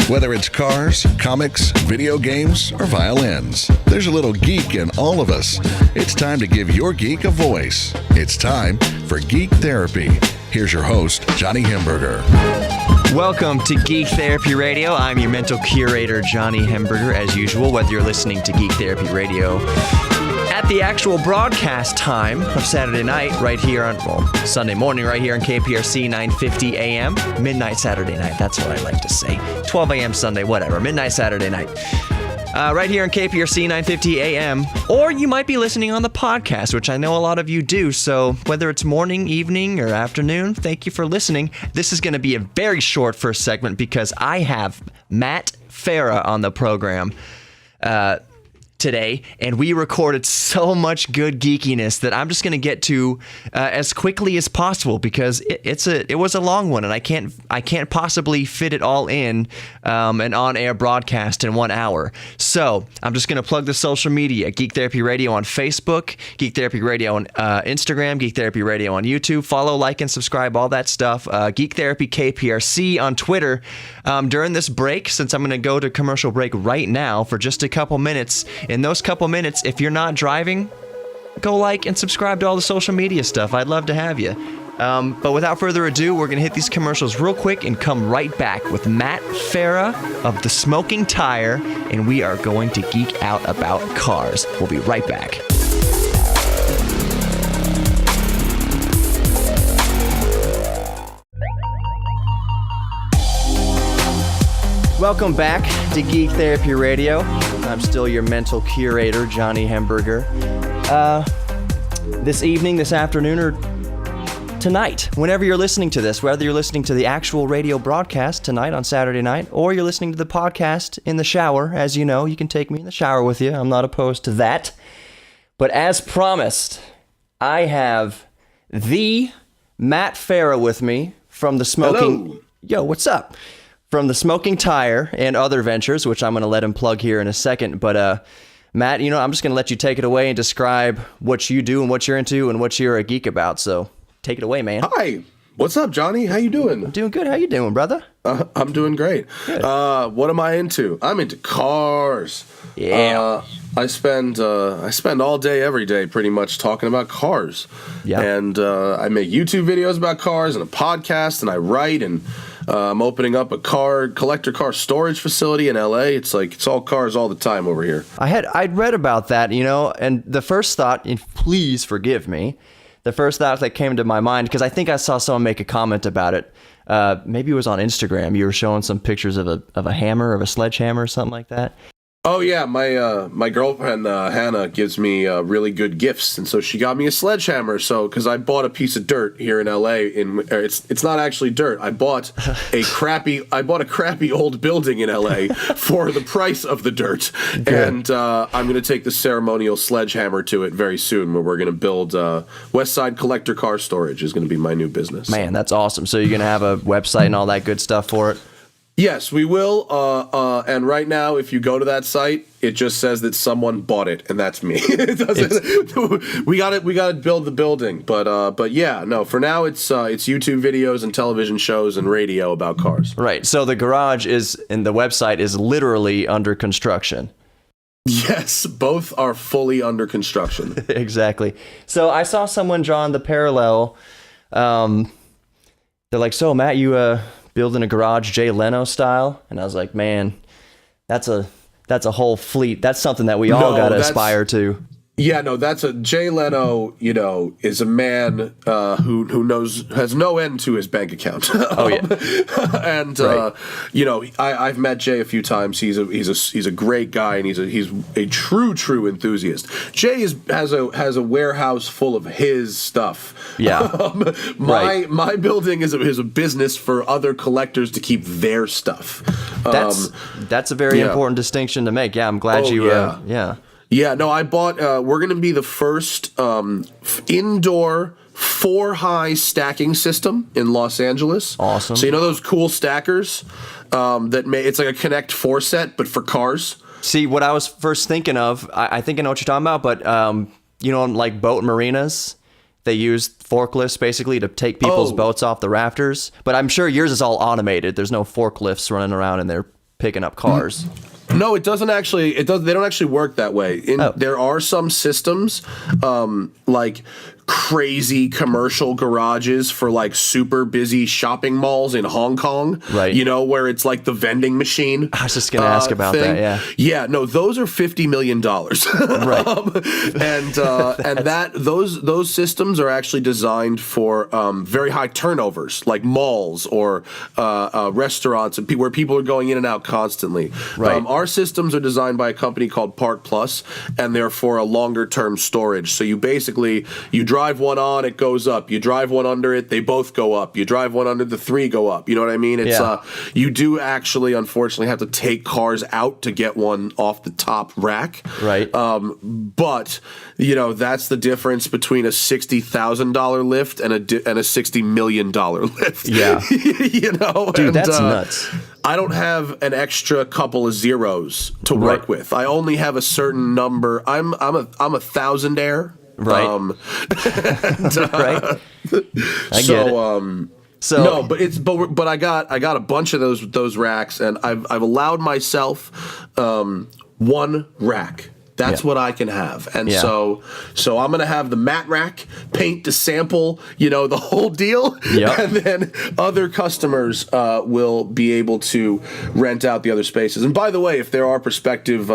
Whether it's cars, comics, video games, or violins, there's a little geek in all of us. It's time to give your geek a voice. It's time for Geek Therapy. Here's your host, Johnny Hemberger. Welcome to Geek Therapy Radio. I'm your mental curator, Johnny Hemberger, as usual, whether you're listening to Geek Therapy Radio at the actual broadcast time of Saturday night, right here on, Sunday morning, right here on KPRC 950 AM, midnight Saturday night, that's what I like to say, 12 AM Sunday, whatever, midnight Saturday night. Right here on KPRC 950 AM, or you might be listening on the podcast, which I know a lot of you do, so whether it's morning, evening, or afternoon, thank you for listening. This is going to be a very short first segment because I have Matt Farah on the program today, and we recorded so much good geekiness that I'm just going to get to as quickly as possible because it was a long one, and I can't possibly fit it all in an on-air broadcast in 1 hour. So I'm just going to plug the social media: Geek Therapy Radio on Facebook, Geek Therapy Radio on Instagram, Geek Therapy Radio on YouTube. Follow, like, and subscribe, all that stuff. Geek Therapy KPRC on Twitter. During this break, since I'm going to go to commercial break right now for just a couple minutes. In those couple minutes, if you're not driving, go like and subscribe to all the social media stuff. I'd love to have you. But without further ado, we're going to hit these commercials real quick and come right back with Matt Farah of The Smoking Tire, and we are going to geek out about cars. We'll be right back. Welcome back to Geek Therapy Radio. I'm still your mental curator, Johnny Hemberger. This evening, this afternoon, or tonight, whenever you're listening to this, whether you're listening to the actual radio broadcast tonight on Saturday night, or you're listening to the podcast in the shower, as you know, you can take me in the shower with you. I'm not opposed to that. But as promised, I have the Matt Farah with me from the Smoking... Hello. Yo, what's up? From the Smoking Tire and other ventures, which I'm going to let him plug here in a second. But Matt, I'm just going to let you take it away and describe what you do and what you're into and what you're a geek about. So take it away, man. Hi. What's up, Johnny? How you doing? I'm doing good. How you doing, brother? I'm doing great. Good. What am I into? I'm into cars. Yeah. I spend all day, every day, pretty much talking about cars. Yeah. And I make YouTube videos about cars and a podcast, and I write, and I'm opening up a collector car storage facility in LA. It's all cars all the time over here. I'd read about that, and the first thought, and please forgive me, the first thought that came to my mind, because I think I saw someone make a comment about it. Maybe it was on Instagram. You were showing some pictures of a hammer, of a sledgehammer or something like that. Oh yeah, my girlfriend Hannah gives me really good gifts, and so she got me a sledgehammer. So because I bought a piece of dirt here in LA, it's not actually dirt. I bought a crappy old building in LA for the price of the dirt, and I'm gonna take the ceremonial sledgehammer to it very soon, where we're gonna build West Side Collector Car Storage is gonna be my new business. Man, that's awesome. So you're gonna have a website and all that good stuff for it. Yes, we will. And right now, if you go to that site, it just says that someone bought it, and that's me. It doesn't. We got to build the building, but yeah, no. For now, it's YouTube videos and television shows and radio about cars. Right. So the garage and the website is literally under construction. Yes, both are fully under construction. Exactly. So I saw someone drawing the parallel. They're like, "So Matt, you building a garage Jay Leno style?" And I was like, man, that's a whole fleet. That's something that we all got to aspire to. Yeah, no, that's Jay Leno, is a man who has no end to his bank account. Oh yeah. And right. I've met Jay a few times. He's a great guy, and he's a true enthusiast. Jay has a warehouse full of his stuff. Yeah. My building is a business for other collectors to keep their stuff. That's a very important distinction to make. Yeah, I'm glad yeah. Yeah, no, I bought, we're going to be the first indoor 4-high stacking system in Los Angeles. Awesome. So those cool stackers it's like a Connect 4 set, but for cars? See, what I was first thinking of, I think I know what you're talking about, but, like boat marinas, they use forklifts basically to take people's boats off the rafters. But I'm sure yours is all automated. There's no forklifts running around in there picking up cars. No, it doesn't actually. It does. They don't actually work that way. There are some systems, like crazy commercial garages for like super busy shopping malls in Hong Kong. Right. You know, where it's like the vending machine. I was just gonna ask about thing. that. Yeah. Yeah. No, those are $50 million. Right. And those systems are actually designed for very high turnovers, like malls or restaurants and where people are going in and out constantly. Right. Our systems are designed by a company called Park Plus, and they're for a longer term storage. So you drive one on, it goes up. You drive one under it, they both go up. You drive one under, the three go up. You know what I mean? It's you do actually, unfortunately, have to take cars out to get one off the top rack. Right. But that's the difference between a $60,000 lift and a $60 million lift. Yeah. Dude, that's nuts. I don't have an extra couple of zeros to work with. I only have a certain number. I'm a thousandaire. Right. Right. I get it. So no, but I got a bunch of those racks, and I've allowed myself one rack. That's what I can have. And so I'm going to have the mat rack, paint to sample, the whole deal. Yep. And then other customers will be able to rent out the other spaces. And by the way, if there are prospective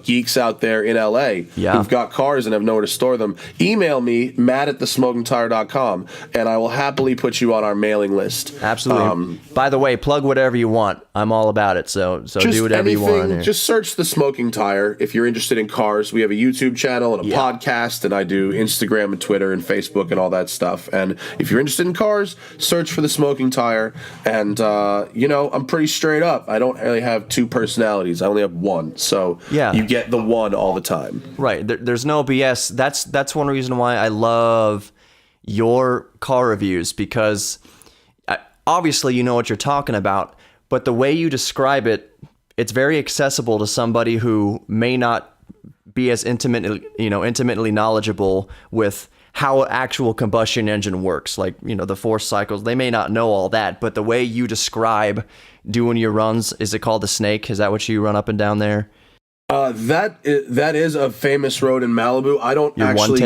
geeks out there in LA who've got cars and have nowhere to store them, email me, matt@thesmokingtire.com, and I will happily put you on our mailing list. Absolutely. By the way, plug whatever you want. I'm all about it. So do whatever you want. Here. Just search The Smoking Tire if you're interested in cars. We have a YouTube channel and a podcast, and I do Instagram and Twitter and Facebook and all that stuff. And if you're interested in cars, search for The Smoking Tire. And I'm pretty straight up. I don't really have two personalities. I only have one. So you get the one all the time. Right. There's no BS. That's one reason why I love your car reviews, because obviously you know what you're talking about, but the way you describe it, it's very accessible to somebody who may not be as intimately knowledgeable with how an actual combustion engine works, like the force cycles. They may not know all that, but the way you describe doing your runs, is it called the Snake? Is that what you run up and down there? That is a famous road in Malibu. I don't I don't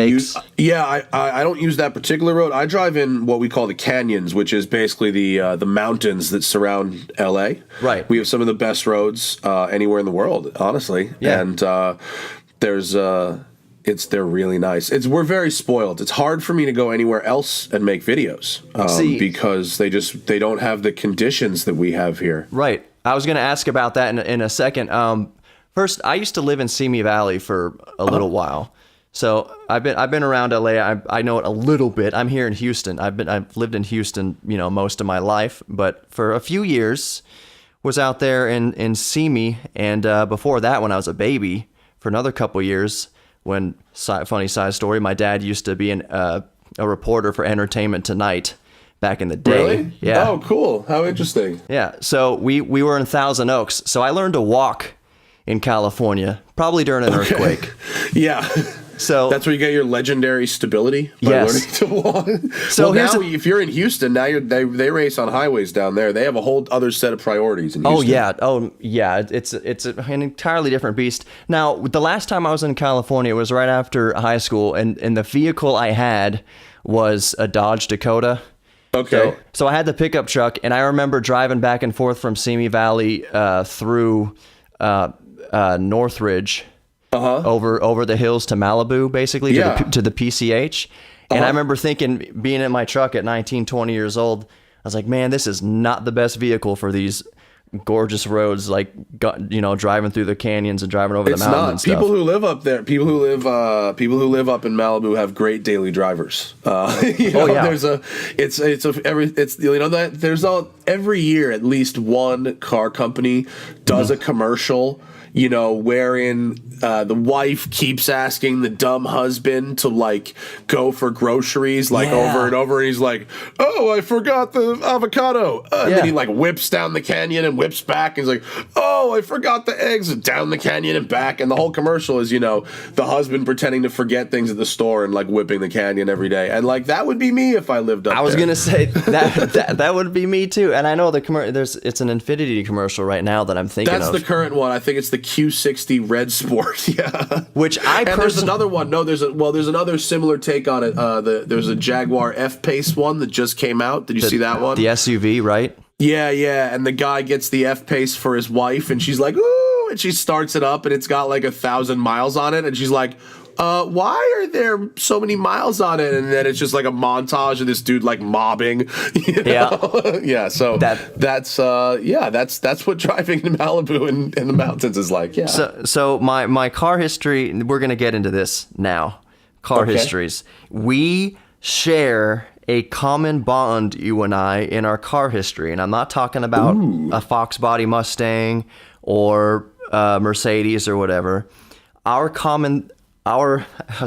use that particular road. I drive in what we call the canyons, which is basically the mountains that surround LA. Right. We have some of the best roads anywhere in the world, honestly. Yeah. And they're really nice. We're very spoiled. It's hard for me to go anywhere else and make videos because they don't have the conditions that we have here. Right. I was going to ask about that in a second. First, I used to live in Simi Valley for a little while, so I've been around LA. I know it a little bit. I'm here in Houston. I've lived in Houston, most of my life, but for a few years, was out there in Simi, and before that, when I was a baby, for another couple years. When funny side story, my dad used to be a reporter for Entertainment Tonight back in the day. Really? Yeah. Oh, cool. How interesting. Yeah. So we were in Thousand Oaks. So I learned to walk in California, probably during an earthquake. Yeah. So that's where you get your legendary stability by learning to walk. So now, if you're in Houston, now they race on highways down there. They have a whole other set of priorities in Houston. Oh yeah. It's an entirely different beast. Now, the last time I was in California was right after high school, and the vehicle I had was a Dodge Dakota. Okay. So I had the pickup truck, and I remember driving back and forth from Simi Valley through Northridge. Over the hills to Malibu, basically, to the PCH. And I remember thinking, being in my truck at 19, 20 years old, I was like, man, this is not the best vehicle for these gorgeous roads, like, driving through the canyons and driving over the mountains and stuff. People who live up there, people who live up in Malibu have great daily drivers. Every year at least one car company does a commercial wherein the wife keeps asking the dumb husband to like go for groceries over and over, and he's like, oh, I forgot the avocado, and then he like whips down the canyon and whips back, and he's like, oh, I forgot the eggs, and down the canyon and back, and the whole commercial is the husband pretending to forget things at the store and like whipping the canyon every day, and like that would be me if I lived up there. I was gonna say that would be me too, and I know it's an Infinity commercial right now that I'm thinking of. That's the current one. I think it's the Q60 Red Sport. Yeah. Which there's another one. No, there's another similar take on it. There's a Jaguar F-Pace one that just came out. Did you see that one? The SUV, right? Yeah. And the guy gets the F-Pace for his wife, and she's like, ooh, and she starts it up, and it's got like 1,000 miles on it, and she's like, why are there so many miles on it? And then it's just like a montage of this dude like mobbing. Yeah. So that's what driving to Malibu in the mountains is like. Yeah. So my car history. We're gonna get into this now. Car histories. We share a common bond, you and I, in our car history, and I'm not talking about a Fox Body Mustang or Mercedes or whatever. I was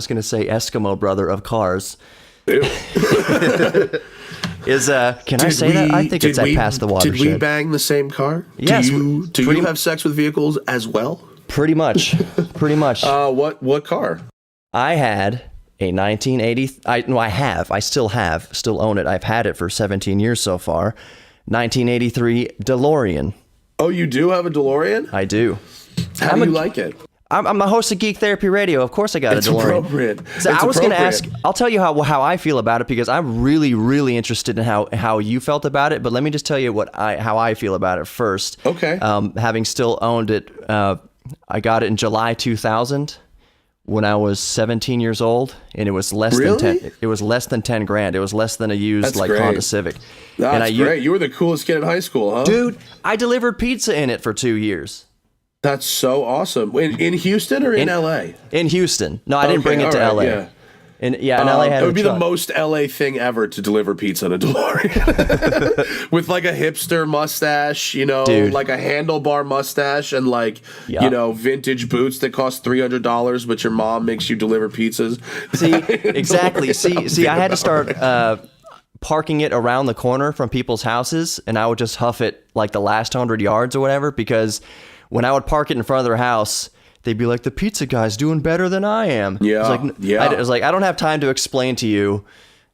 going to say Eskimo brother of cars is, can I say that? I think it's past the watershed. Did we bang the same car? Yes. Do you have sex with vehicles as well? Pretty much. What car? I had a 1980, I still own it. I've had it for 17 years so far. 1983 DeLorean. Oh, you do have a DeLorean? I do. How do you like it? I'm a host of Geek Therapy Radio. Of course I got a DeLorean. Appropriate. So I was going to ask, I'll tell you how I feel about it, because I'm really, really interested in how you felt about it. But let me just tell you how I feel about it first. Okay. Having still owned it, I got it in July 2000 when I was 17 years old, and it was less than 10. It was less than 10 grand. It was less than a used Honda Civic. That's great. You were the coolest kid in high school, huh? Dude, I delivered pizza in it for 2 years. That's so awesome. In Houston or in LA? In Houston. No, I didn't bring it to LA. Yeah. In LA had it would be the most LA thing ever to deliver pizza in a DeLorean. With like a hipster mustache, Dude. like a handlebar mustache, and like, vintage boots that cost $300, but your mom makes you deliver pizzas. See, exactly. See, I had to start parking it around the corner from people's houses, and I would just huff it like the last 100 yards or whatever, because when I would park it in front of their house, they'd be like, the pizza guy's doing better than I am. Yeah. I was like, I don't have time to explain to you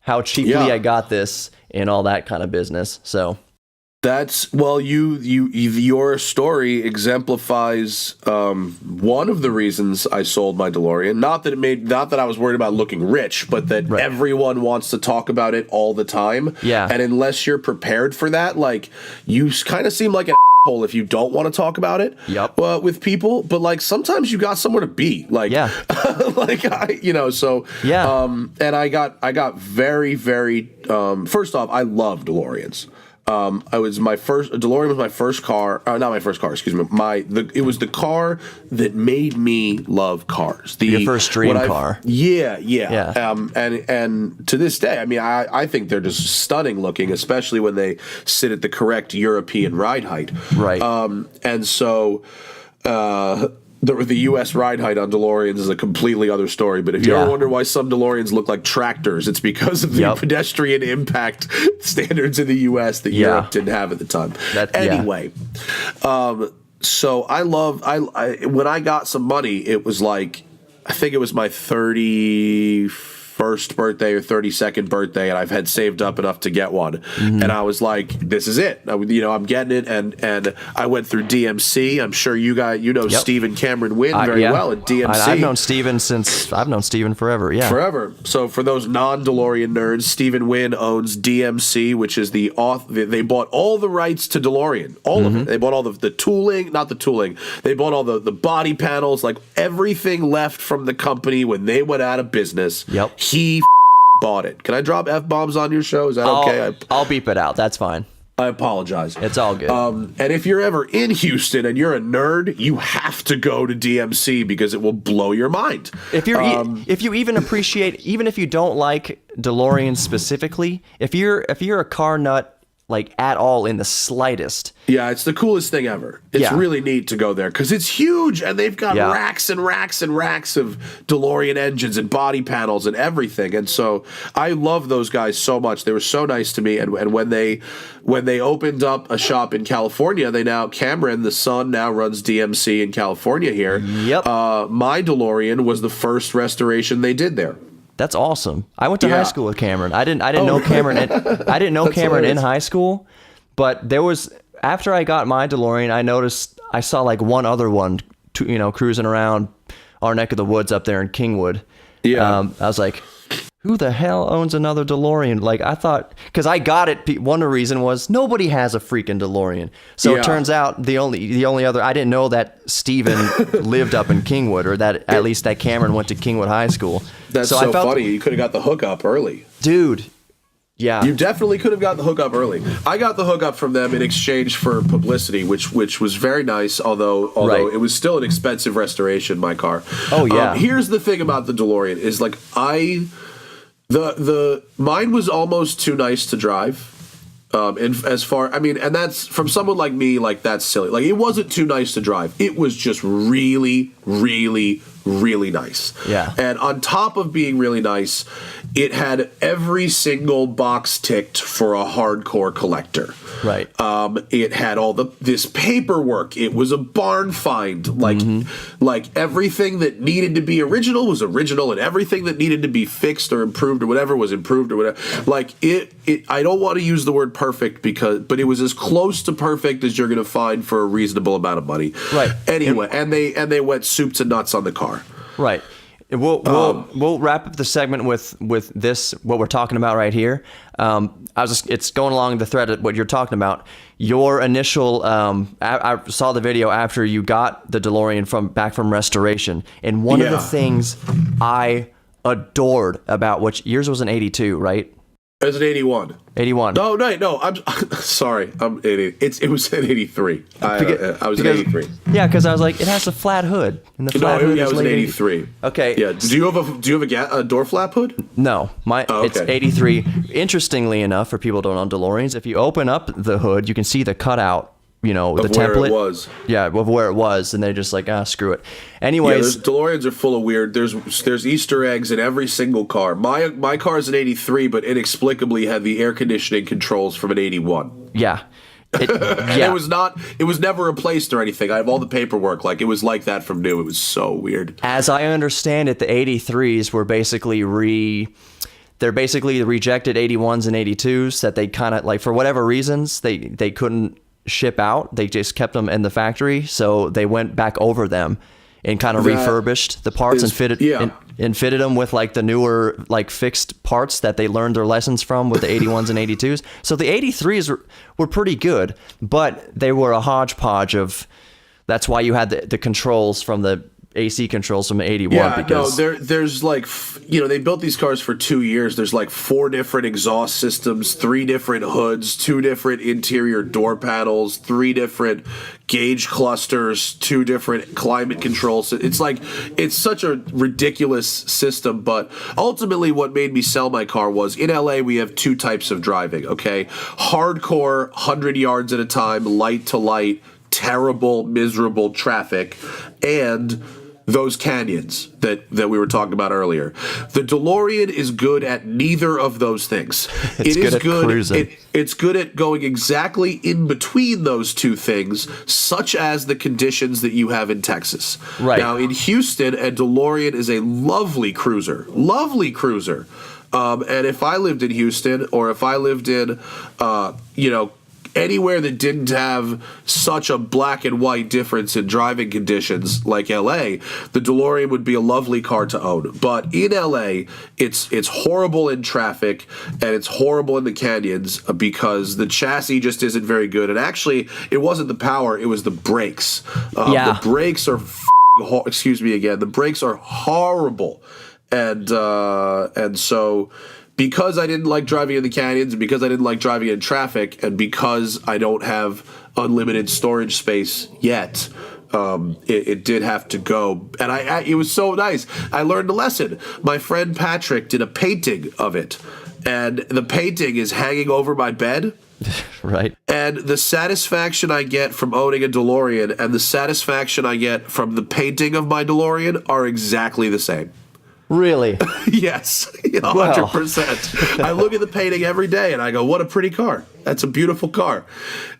how cheaply I got this and all that kind of business. So your story exemplifies one of the reasons I sold my DeLorean. Not that I was worried about looking rich, but that everyone wants to talk about it all the time. Yeah. And unless you're prepared for that, like, you kind of seem like an if you don't want to talk about it with people, but like sometimes you got somewhere to be, like, and I got very, very, first off, I love DeLoreans. DeLorean was my first car, not my first car, excuse me. It was the car that made me love cars. Your first dream car. Yeah. And to this day, I mean, I think they're just stunning looking, especially when they sit at the correct European ride height. Right. And so, the U.S. ride height on DeLoreans is a completely other story. But if you ever wonder why some DeLoreans look like tractors, it's because of the pedestrian impact standards in the U.S. that Europe didn't have at the time. So when I got some money, it was like, I think it was my 31st birthday or 32nd birthday, and I've had saved up enough to get one. Mm-hmm. And I was like, this is it. I'm getting it. And I went through DMC. I'm sure you know Stephen Cameron Wynn very well at DMC. I've known Stephen forever. Yeah. Forever. So for those non-DeLorean nerds, Stephen Wynn owns DMC, which is they bought all the rights to DeLorean. All of it. They bought all the tooling, not the tooling. They bought all the body panels, like everything left from the company when they went out of business. Yep. He bought it. Can I drop F-bombs on your show? Is that okay? I'll beep it out. That's fine. I apologize. It's all good. And if you're ever in Houston and you're a nerd, you have to go to DMC because it will blow your mind. If you even appreciate, even if you don't like DeLorean specifically, if you're a car nut like at all in the slightest. Yeah, it's the coolest thing ever. It's really neat to go there because it's huge, and they've got racks and racks and racks of DeLorean engines and body panels and everything. And so I love those guys so much. They were so nice to me. And when they opened up a shop in California, Cameron, the son, now runs DMC in California here. Yep. My DeLorean was the first restoration they did there. That's awesome. I went to high school with Cameron. I didn't know Cameron. I didn't know Cameron in high school, but there was, after I got my DeLorean, I saw like one other one, cruising around our neck of the woods up there in Kingwood. Yeah. I was like, who the hell owns another DeLorean? Like, I thought, because I got it. One reason was nobody has a freaking DeLorean. So it turns out the only other, I didn't know that Steven lived up in Kingwood, or that at least that Cameron went to Kingwood High School. That's so funny. You could have got the hookup early. Dude. Yeah. You definitely could have gotten the hookup early. I got the hookup from them in exchange for publicity, which was very nice, although it was still an expensive restoration, my car. Oh, yeah. Here's the thing about the DeLorean is like mine was almost too nice to drive. And that's from someone like me, like that's silly. Like, it wasn't too nice to drive. It was just really, really, really nice. Yeah. And on top of being really nice, it had every single box ticked for a hardcore collector. Right. It had all this paperwork. It was a barn find. Like everything that needed to be original was original, and everything that needed to be fixed or improved or whatever was improved or whatever. Like it I don't want to use the word perfect but it was as close to perfect as you're going to find for a reasonable amount of money. Right. Anyway, and they went soup to nuts on the car. Right. We'll wrap up the segment with this, what we're talking about right here. It's going along the thread of what you're talking about. Your initial, I saw the video after you got the DeLorean back from restoration, and one of the things I adored about, which yours was an 82, right? It was an 81. 81. No. I'm sorry. I'm 80. It was an 83. I was an 83. Yeah, because I was like, it has a flat hood. And the flat hood it was an 83. Okay. Yeah. Do you have a door flap hood? No. It's 83. Interestingly enough, for people who don't know DeLoreans, if you open up the hood, you can see the cutout. The template. Where it was. Yeah, of where it was, and they're just like, screw it. Anyways, DeLoreans are full of weird. There's Easter eggs in every single car. My car is an 83, but inexplicably had the air conditioning controls from an 81. Yeah. It was never replaced or anything. I have all the paperwork. Like, it was like that from new. It was so weird. As I understand it, the 83s were basically they're basically the rejected 81s and 82s that they kind of, like, for whatever reasons, they couldn't ship out. They just kept them in the factory, so they went back over them and kind of refurbished the parts and fitted them with like the newer, like, fixed parts that they learned their lessons from with the 81s and 82s. So the 83s were pretty good, but they were a hodgepodge of. That's why you had the controls from the AC controls from 81. Yeah, because there's like, they built these cars for 2 years. There's like 4 different exhaust systems, 3 different hoods, 2 different interior door panels, 3 different gauge clusters, 2 different climate controls. It's such a ridiculous system, but ultimately what made me sell my car was, in LA we have 2 types of driving, okay? Hardcore, 100 yards at a time, light to light, terrible, miserable traffic, and those canyons that we were talking about earlier. The DeLorean is good at neither of those things. It's good at cruising. It's good at going exactly in between those 2 things, such as the conditions that you have in Texas. Right. Now, in Houston, a DeLorean is a lovely cruiser. Lovely cruiser. And if I lived in Houston, or if I lived in, anywhere that didn't have such a black and white difference in driving conditions like LA, the DeLorean would be a lovely car to own. But in LA, it's horrible in traffic, and it's horrible in the canyons because the chassis just isn't very good. And actually, it wasn't the power, it was the brakes. The brakes are excuse me again, the brakes are horrible. And so, because I didn't like driving in the canyons, and because I didn't like driving in traffic, and because I don't have unlimited storage space yet, it did have to go. And it was so nice. I learned a lesson. My friend Patrick did a painting of it, and the painting is hanging over my bed. Right. And the satisfaction I get from owning a DeLorean and the satisfaction I get from the painting of my DeLorean are exactly the same. Really? Yes, 100%. I look at the painting every day and I go, what a pretty car. That's a beautiful car.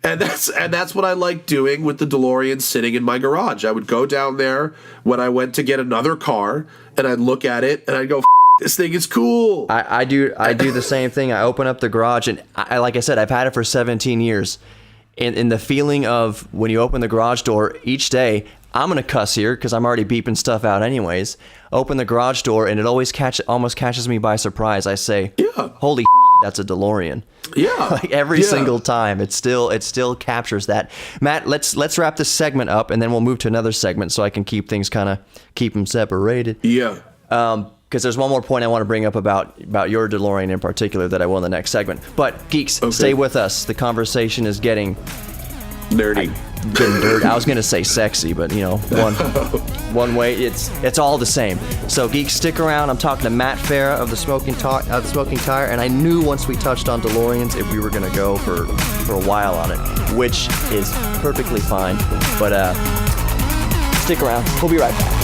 And that's what I like doing with the DeLorean sitting in my garage. I would go down there when I went to get another car and I'd look at it and I'd go, this thing is cool. I do the same thing. I open up the garage and like I said, I've had it for 17 years. And the feeling of when you open the garage door each day, I'm going to cuss here because I'm already beeping stuff out anyways. Open the garage door and it almost catches me by surprise. I say, yeah, holy that's a DeLorean. Yeah. Like every single time. It still captures that. Matt, let's wrap this segment up and then we'll move to another segment so I can keep things keep them separated. Yeah. Because there's one more point I want to bring up about your DeLorean in particular that I will in the next segment. But geeks, stay with us. The conversation is getting nerdy. Getting dirty. I was gonna say sexy, but one way it's all the same. So geeks, stick around. I'm talking to Matt Farah of the Smoking Tire, and I knew once we touched on DeLoreans if we were gonna go for a while on it, which is perfectly fine. But stick around. We'll be right back.